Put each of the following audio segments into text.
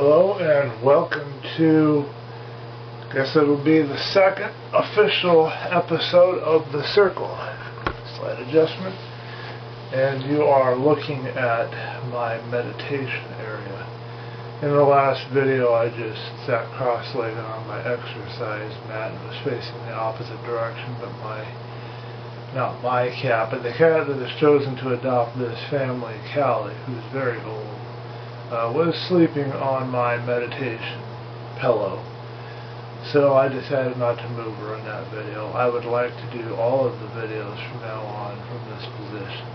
Hello and welcome to, I guess it'll be the second official episode of The Circle. Slight adjustment. And you are looking at my meditation area. In the last video I just sat cross-legged on my exercise mat and was facing the opposite direction, but not my cat, but the cat that has chosen to adopt this family, Callie, who's very old, was sleeping on my meditation pillow. So I decided not to move her in that video. I would like to do all of the videos from now on from this position.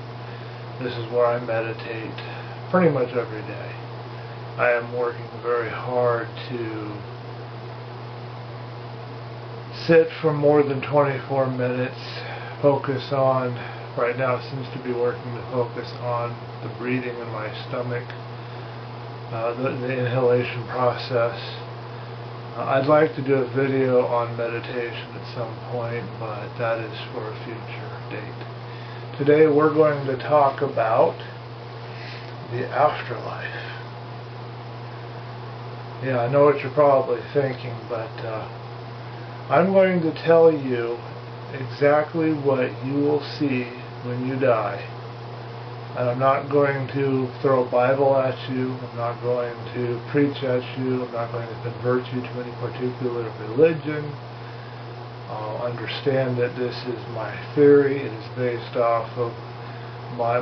This is where I meditate pretty much every day. I am working very hard to sit for more than 24 minutes, focus on, right now it seems to be working to focus on the breathing in my stomach, the inhalation process. I'd like to do a video on meditation at some point, but that is for a future date. Today we're going to talk about the afterlife. Yeah, I know what you're probably thinking, but I'm going to tell you exactly what you will see when you die. And I'm not going to throw a Bible at you. I'm not going to preach at you. I'm not going to convert you to any particular religion. Understand that this is my theory. It is based off of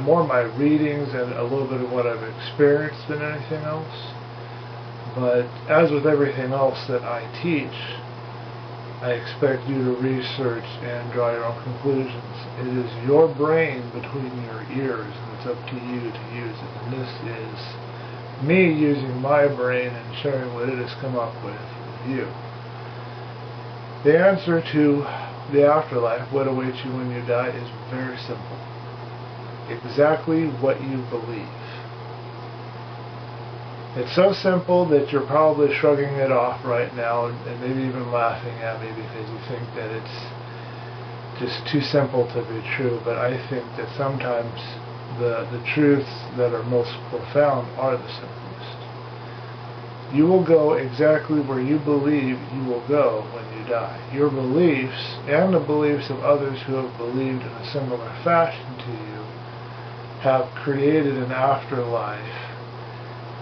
more my readings and a little bit of what I've experienced than anything else. But as with everything else that I teach, I expect you to research and draw your own conclusions. It is your brain between your ears, and it's up to you to use it. And this is me using my brain and sharing what it has come up with you. The answer to the afterlife, what awaits you when you die, is very simple. Exactly what you believe. It's so simple that you're probably shrugging it off right now and maybe even laughing at me because you think that it's just too simple to be true. But I think that sometimes the truths that are most profound are the simplest. You will go exactly where you believe you will go when you die. Your beliefs and the beliefs of others who have believed in a similar fashion to you have created an afterlife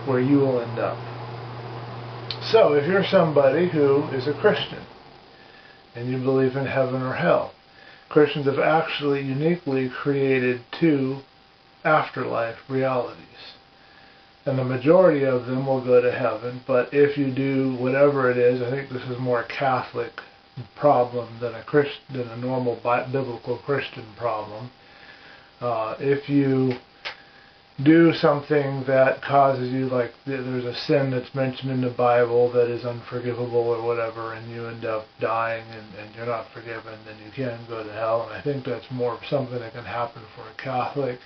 where you will end up. So if you're somebody who is a Christian and you believe in heaven or hell, Christians have actually uniquely created two afterlife realities. And the majority of them will go to heaven, but if you do whatever it is, I think this is more a Catholic problem than a normal biblical Christian problem. If you do something that causes you, like there's a sin that's mentioned in the Bible that is unforgivable or whatever, and you end up dying and you're not forgiven, then you can go to hell. And I think that's more something that can happen for a Catholic,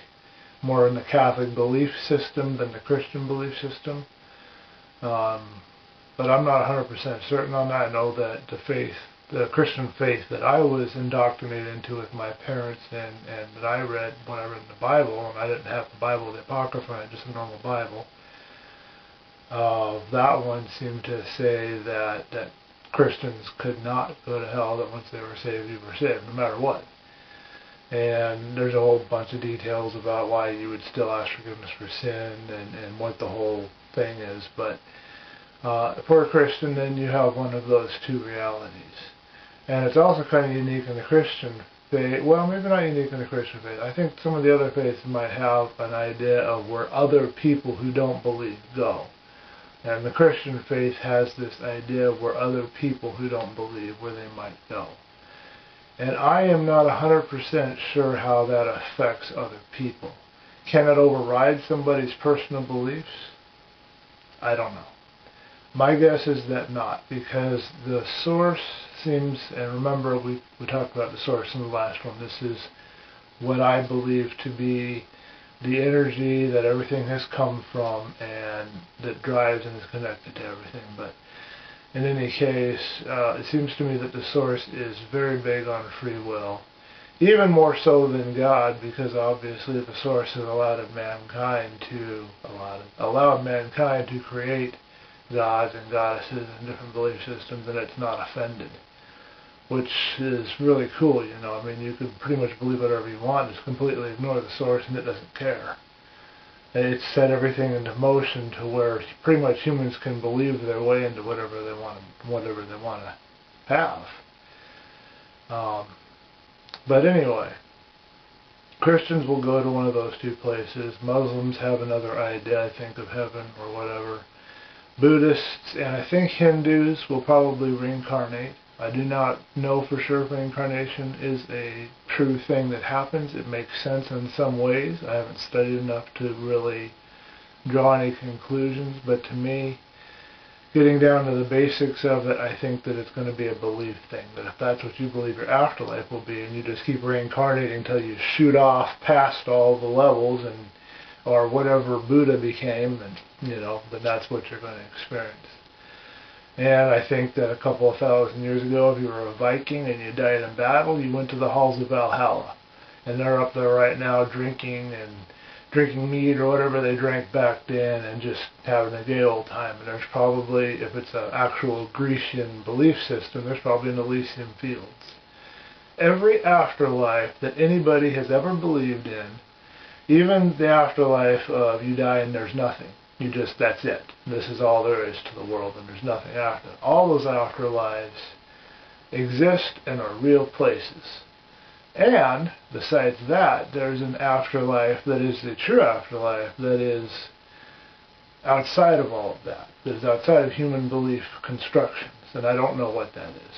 more in the Catholic belief system than the Christian belief system. But I'm not 100% certain on that. I know that the Christian faith that I was indoctrinated into with my parents and that I read when I read the Bible, and I didn't have the Bible, the Apocrypha, I had just a normal Bible, that one seemed to say that Christians could not go to hell, that once they were saved, you were saved, no matter what. And there's a whole bunch of details about why you would still ask forgiveness for sin and what the whole thing is. But for a Christian, then you have one of those two realities. And it's also kind of unique in the Christian faith. Well, maybe not unique in the Christian faith. I think some of the other faiths might have an idea of where other people who don't believe go. And the Christian faith has this idea of where other people who don't believe, where they might go. And I am not 100% sure how that affects other people. Can it override somebody's personal beliefs? I don't know. My guess is that not, because the source seems, and remember we talked about the source in the last one, this is what I believe to be the energy that everything has come from and that drives and is connected to everything. But in any case, it seems to me that the source is very big on free will, even more so than God, because obviously the source has allowed mankind to create gods and goddesses and different belief systems, and it's not offended, which is really cool, you know. I mean, you could pretty much believe whatever you want, just completely ignore the source, and it doesn't care. And it's set everything into motion to where pretty much humans can believe their way into whatever they want to have. But anyway, Christians will go to one of those two places. Muslims have another idea, I think, of heaven or whatever. Buddhists and I think Hindus will probably reincarnate. I do not know for sure if reincarnation is a true thing that happens. It makes sense in some ways. I haven't studied enough to really draw any conclusions, but to me, getting down to the basics of it, I think that it's going to be a belief thing. That if that's what you believe your afterlife will be, and you just keep reincarnating until you shoot off past all the levels and or whatever Buddha became, and you know, then that's what you're going to experience. And I think that a couple of thousand years ago, if you were a Viking and you died in battle, you went to the halls of Valhalla, and they're up there right now drinking mead or whatever they drank back then, and just having a gay old time. And there's probably, if it's an actual Grecian belief system, there's probably an Elysian fields. Every afterlife that anybody has ever believed in, even the afterlife of you die and there's nothing. You just, that's it. This is all there is to the world and there's nothing after. All those afterlives exist and are real places. And, besides that, there's an afterlife that is the true afterlife that is outside of all of that. That is outside of human belief constructions. And I don't know what that is.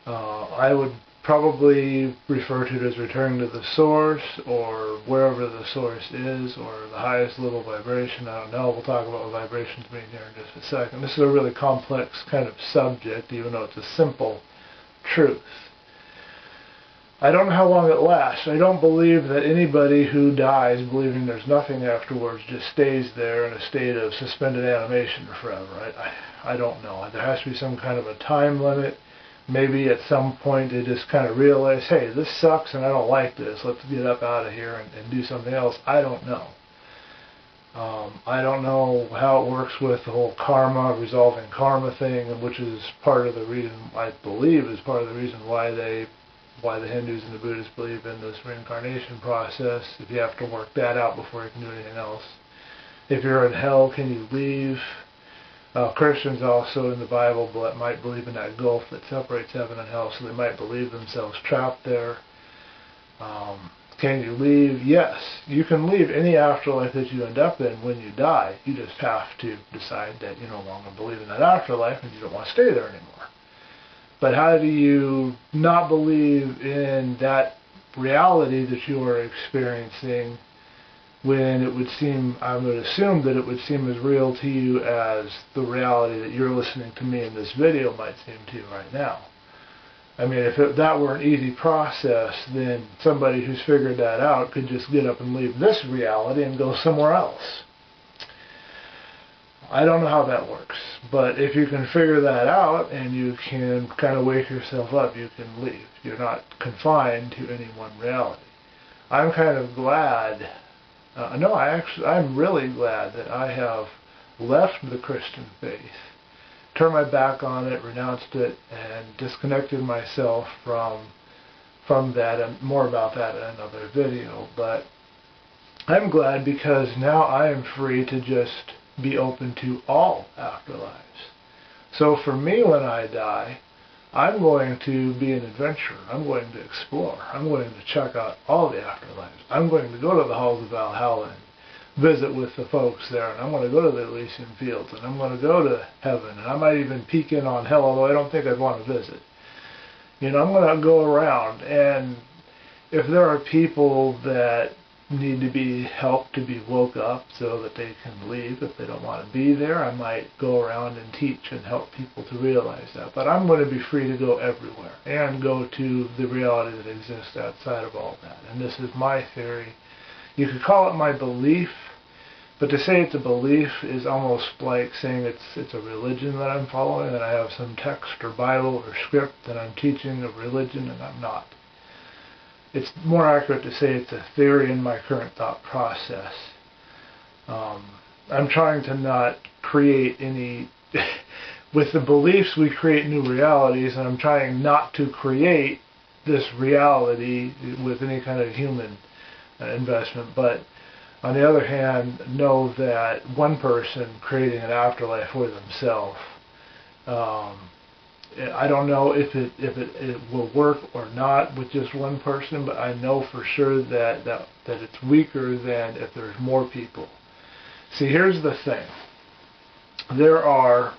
I would probably refer to it as returning to the source, or wherever the source is, or the highest level of vibration. I don't know. We'll talk about what vibrations mean here in just a second. This is a really complex kind of subject, even though it's a simple truth. I don't know how long it lasts. I don't believe that anybody who dies believing there's nothing afterwards just stays there in a state of suspended animation forever. I don't know. There has to be some kind of a time limit. Maybe at some point they just kind of realize, hey, this sucks and I don't like this. Let's get up out of here and do something else. I don't know. I don't know how it works with the whole karma, resolving karma thing, which is part of the reason, I believe, is part of the reason why the Hindus and the Buddhists believe in this reincarnation process. If you have to work that out before you can do anything else. If you're in hell, can you leave? Christians also in the Bible might believe in that gulf that separates heaven and hell, so they might believe themselves trapped there. Can you leave? Yes. You can leave any afterlife that you end up in when you die. You just have to decide that you no longer believe in that afterlife and you don't want to stay there anymore. But how do you not believe in that reality that you are experiencing when it would seem, I would assume that it would seem as real to you as the reality that you're listening to me in this video might seem to you right now? I mean, if that were an easy process, then somebody who's figured that out could just get up and leave this reality and go somewhere else. I don't know how that works, but if you can figure that out and you can kind of wake yourself up, you can leave. You're not confined to any one reality. I'm kind of glad, I'm really glad that I have left the Christian faith, turned my back on it, renounced it, and disconnected myself from that, and more about that in another video. But I'm glad because now I am free to just be open to all afterlives. So for me, when I die, I'm going to be an adventurer. I'm going to explore. I'm going to check out all the afterlives. I'm going to go to the halls of Valhalla and visit with the folks there, and I'm going to go to the Elysian fields, and I'm going to go to heaven, and I might even peek in on hell, although I don't think I'd want to visit. You know, I'm going to go around, and if there are people that need to be helped to be woke up so that they can leave if they don't want to be there, I might go around and teach and help people to realize that. But I'm going to be free to go everywhere and go to the reality that exists outside of all that. And this is my theory. You could call it my belief, but to say it's a belief is almost like saying it's a religion that I'm following, that I have some text or Bible or script that I'm teaching of religion, and I'm not. It's more accurate to say it's a theory in my current thought process. I'm trying to not create any, with the beliefs we create new realities, and I'm trying not to create this reality with any kind of human investment, but on the other hand, know that one person creating an afterlife for themselves, I don't know if it will work or not with just one person, but I know for sure that it's weaker than if there's more people. See, here's the thing. There are,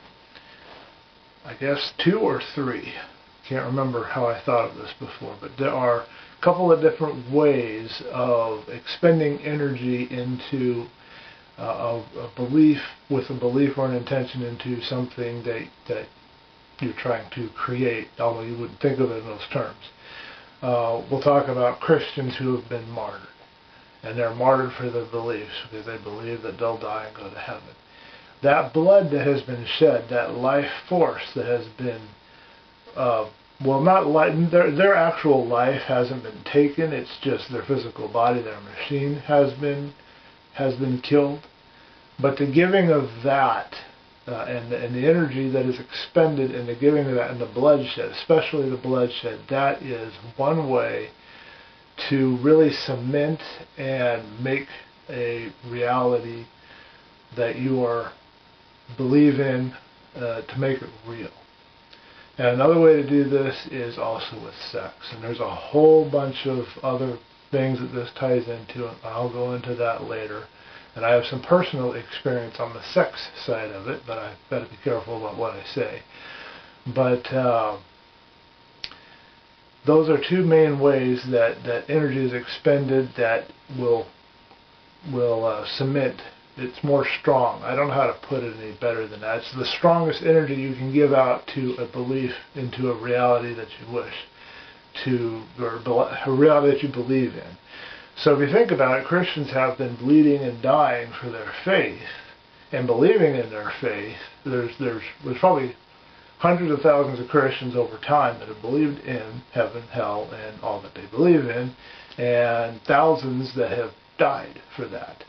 I guess, 2 or 3. Can't remember how I thought of this before, but there are a couple of different ways of expending energy into a belief, with a belief or an intention into something that you're trying to create, although you wouldn't think of it in those terms. We'll talk about Christians who have been martyred, and they're martyred for their beliefs because they believe that they'll die and go to heaven. That blood that has been shed, that life force that has been, well, not life, their actual life hasn't been taken, it's just their physical body, their machine has been killed. But the giving of that, and the energy that is expended in the giving of that, and the bloodshed, especially the bloodshed, that is one way to really cement and make a reality that you are believe in, to make it real. And another way to do this is also with sex, and there's a whole bunch of other things that this ties into, and I'll go into that later. And I have some personal experience on the sex side of it, but I've got to be careful about what I say. But those are 2 main ways that energy is expended that will cement. It's more strong. I don't know how to put it any better than that. It's the strongest energy you can give out to a belief, into a reality that you wish to, or a reality that you believe in. So if you think about it, Christians have been bleeding and dying for their faith and believing in their faith. There's probably hundreds of thousands of Christians over time that have believed in heaven, hell, and all that they believe in, and thousands that have died for that.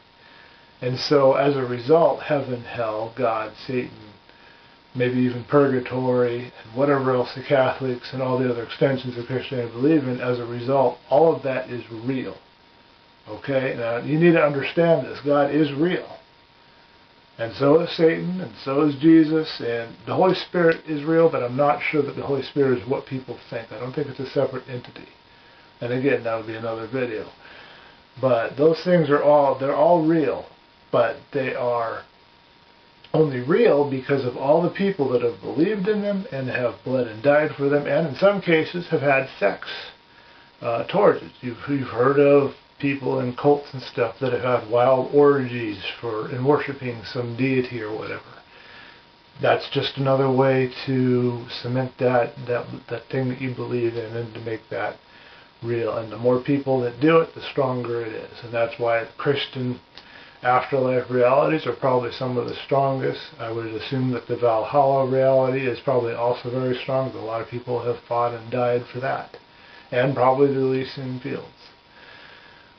And so as a result, heaven, hell, God, Satan, maybe even purgatory, and whatever else the Catholics and all the other extensions of Christianity believe in, as a result, all of that is real. Okay? Now, you need to understand this. God is real. And so is Satan, and so is Jesus, and the Holy Spirit is real, but I'm not sure that the Holy Spirit is what people think. I don't think it's a separate entity. And again, that would be another video. But those things are all real. But they are only real because of all the people that have believed in them and have bled and died for them, and in some cases have had sex towards it. You've heard of people in cults and stuff that have had wild orgies in worshiping some deity or whatever. That's just another way to cement that thing that you believe in and to make that real. And the more people that do it, the stronger it is. And that's why the Christian afterlife realities are probably some of the strongest. I would assume that the Valhalla reality is probably also very strong. A lot of people have fought and died for that. And probably the Elysian Fields.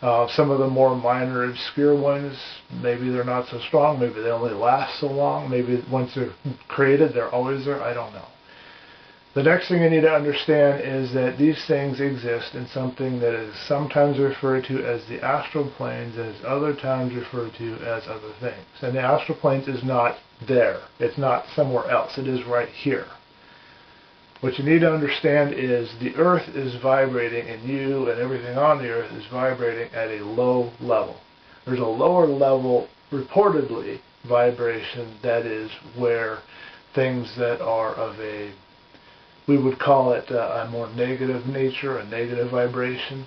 Some of the more minor, obscure ones, maybe they're not so strong. Maybe they only last so long. Maybe once they're created, they're always there. I don't know. The next thing you need to understand is that these things exist in something that is sometimes referred to as the astral planes and is other times referred to as other things. And the astral planes is not there. It's not somewhere else. It is right here. What you need to understand is the earth is vibrating, and you and everything on the earth is vibrating at a low level. There's a lower level, reportedly, vibration that is where things that are of a, we would call it a more negative nature, a negative vibration,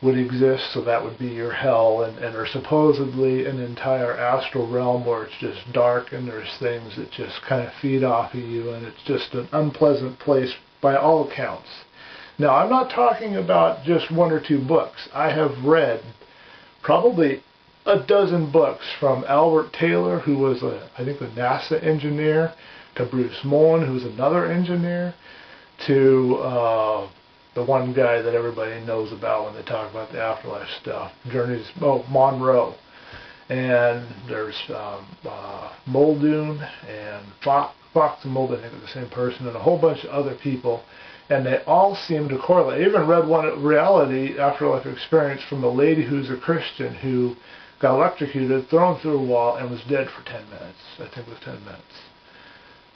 would exist. So that would be your hell, and there's supposedly an entire astral realm where it's just dark and there's things that just kind of feed off of you, and it's just an unpleasant place by all accounts. Now, I'm not talking about just 1 or 2 books. I have read probably a dozen books, from Albert Taylor, who was I think a NASA engineer, to Bruce Mullen, who's another engineer, to the one guy that everybody knows about when they talk about the afterlife stuff, Monroe. and there's Muldoon and Fox and Muldoon, I think, are the same person, and a whole bunch of other people, and they all seem to correlate. I even read one reality afterlife experience from a lady who's a Christian who got electrocuted, thrown through a wall, and was dead for 10 minutes. I think it was 10 minutes.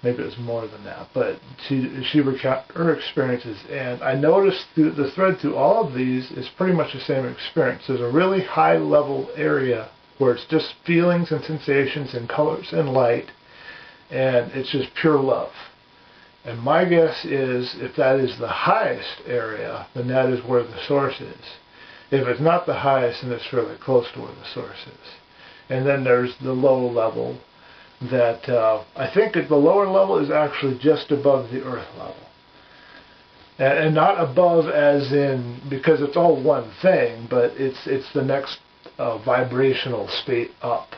Maybe it was more than that, but she recounted her experiences, and I noticed through the thread through all of these is pretty much the same experience. There's a really high level area where it's just feelings and sensations and colors and light, and it's just pure love. And my guess is if that is the highest area, then that is where the source is. If it's not the highest, then it's fairly close to where the source is. And then there's the low level that I think at the lower level is actually just above the earth level. And not above as in, because it's all one thing, but it's the next vibrational state up.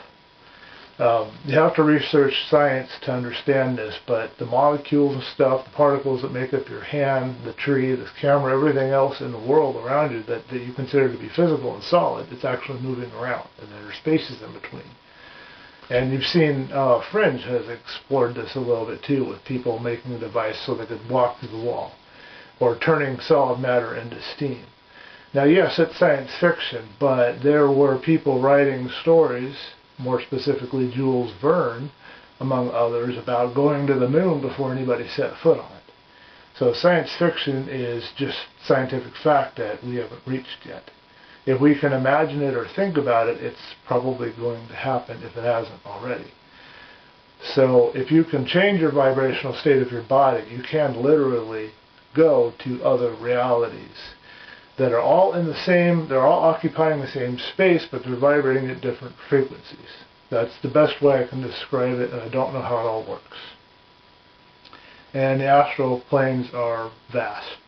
You have to research science to understand this, but the molecules and stuff, the particles that make up your hand, the tree, this camera, everything else in the world around you that you consider to be physical and solid, it's actually moving around, and there are spaces in between. And you've seen Fringe has explored this a little bit too, with people making a device so they could walk through the wall, or turning solid matter into steam. Now yes, it's science fiction, but there were people writing stories, more specifically Jules Verne, among others, about going to the moon before anybody set foot on it. So science fiction is just scientific fact that we haven't reached yet. If we can imagine it or think about it, it's probably going to happen if it hasn't already. So if you can change your vibrational state of your body, you can literally go to other realities that are all in the same, they're all occupying the same space, but they're vibrating at different frequencies. That's the best way I can describe it, and I don't know how it all works. And the astral planes are vast.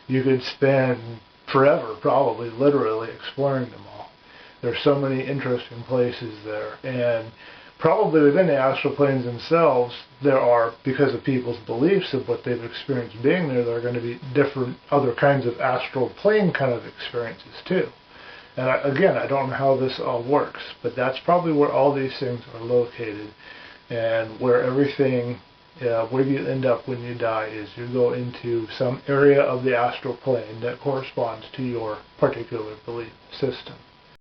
You could spend forever, probably, literally exploring them all. There's so many interesting places there, and probably within the astral planes themselves, there are, because of people's beliefs of what they've experienced being there, there are going to be different other kinds of astral plane kind of experiences too. And again, I don't know how this all works, but that's probably where all these things are located, and where everything, where you end up when you die is you go into some area of the astral plane that corresponds to your particular belief system.